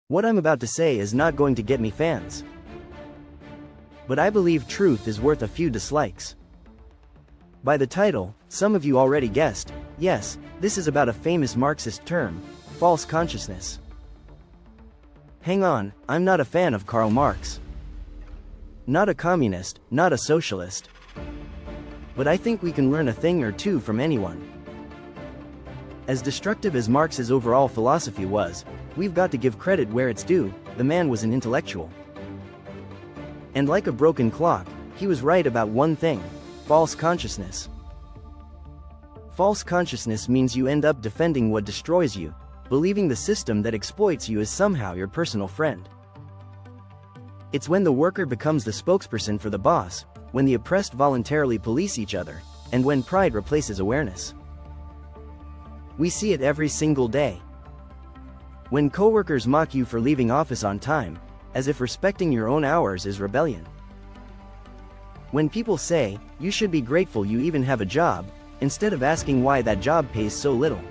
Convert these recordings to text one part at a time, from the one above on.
What I'm about to say is not going to get me fans. But I believe truth is worth a few dislikes. By the title, some of you already guessed, yes, this is about a famous Marxist term, false consciousness. Hang on, I'm not a fan of Karl Marx. Not a communist, not a socialist. But I think we can learn a thing or two from anyone. As destructive as Marx's overall philosophy was, we've got to give credit where it's due, the man was an intellectual. And like a broken clock, he was right about one thing: false consciousness. False consciousness means you end up defending what destroys you, believing the system that exploits you is somehow your personal friend. It's when the worker becomes the spokesperson for the boss, when the oppressed voluntarily police each other, and when pride replaces awareness. We see it every single day. When coworkers mock you for leaving office on time, as if respecting your own hours is rebellion. When people say, you should be grateful you even have a job, instead of asking why that job pays so little.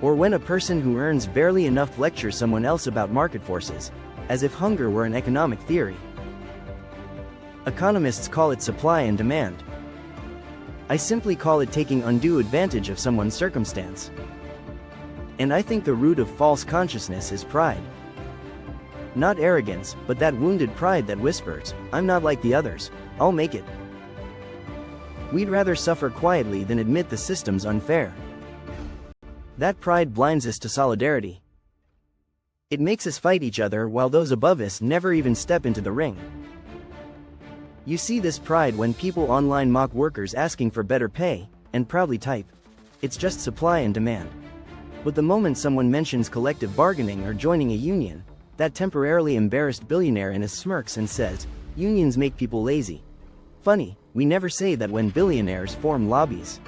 Or when a person who earns barely enough lectures someone else about market forces, as if hunger were an economic theory. Economists call it supply and demand. I simply call it taking undue advantage of someone's circumstance. And I think the root of false consciousness is pride. Not arrogance, but that wounded pride that whispers, I'm not like the others, I'll make it. We'd rather suffer quietly than admit the system's unfair. That pride blinds us to solidarity. It makes us fight each other while those above us never even step into the ring. You see this pride when people online mock workers asking for better pay, and proudly type, it's just supply and demand. But the moment someone mentions collective bargaining or joining a union, that temporarily embarrassed billionaire in his smirks and says, unions make people lazy. Funny, we never say that when billionaires form lobbies.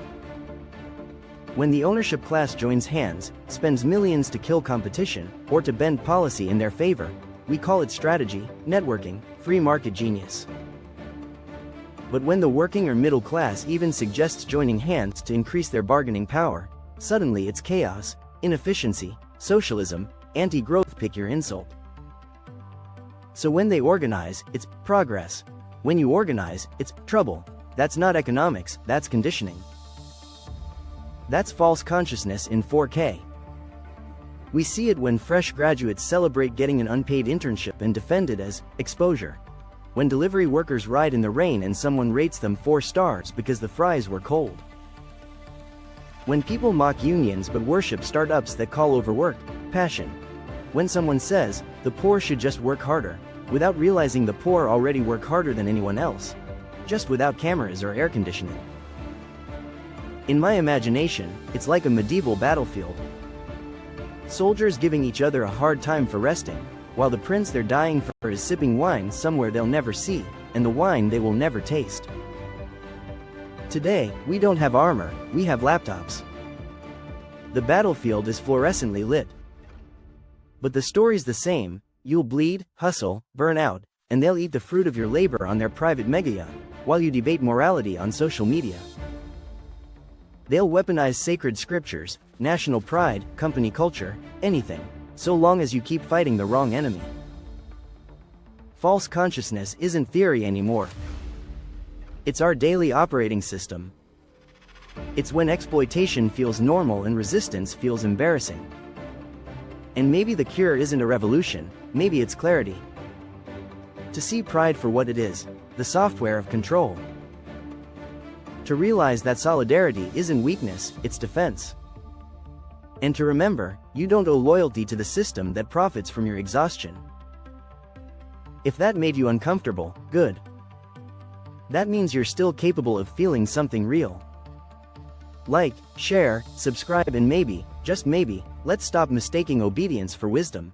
When the ownership class joins hands, spends millions to kill competition, or to bend policy in their favor, we call it strategy, networking, free market genius. But when the working or middle class even suggests joining hands to increase their bargaining power, suddenly it's chaos, inefficiency, socialism, anti-growth, pick your insult. So when they organize, it's progress. When you organize, it's trouble. That's not economics, that's conditioning. That's false consciousness in 4K. We see it when fresh graduates celebrate getting an unpaid internship and defend it as exposure. When delivery workers ride in the rain and someone rates them 4 stars because the fries were cold. When people mock unions but worship startups that call overwork passion. When someone says, the poor should just work harder, without realizing the poor already work harder than anyone else, just without cameras or air conditioning. In my imagination, it's like a medieval battlefield. Soldiers giving each other a hard time for resting, while the prince they're dying for is sipping wine somewhere they'll never see, and the wine they will never taste. Today, we don't have armor, we have laptops. The battlefield is fluorescently lit. But the story's the same: you'll bleed, hustle, burn out, and they'll eat the fruit of your labor on their private megayacht, while you debate morality on social media. They'll weaponize sacred scriptures, national pride, company culture, anything, so long as you keep fighting the wrong enemy. False consciousness isn't theory anymore. It's our daily operating system. It's when exploitation feels normal and resistance feels embarrassing. And maybe the cure isn't a revolution, maybe it's clarity. To see pride for what it is, the software of control. To realize that solidarity isn't weakness, it's defense. And to remember, you don't owe loyalty to the system that profits from your exhaustion. If that made you uncomfortable, good. That means you're still capable of feeling something real. Like, share, subscribe, and maybe, just maybe, let's stop mistaking obedience for wisdom.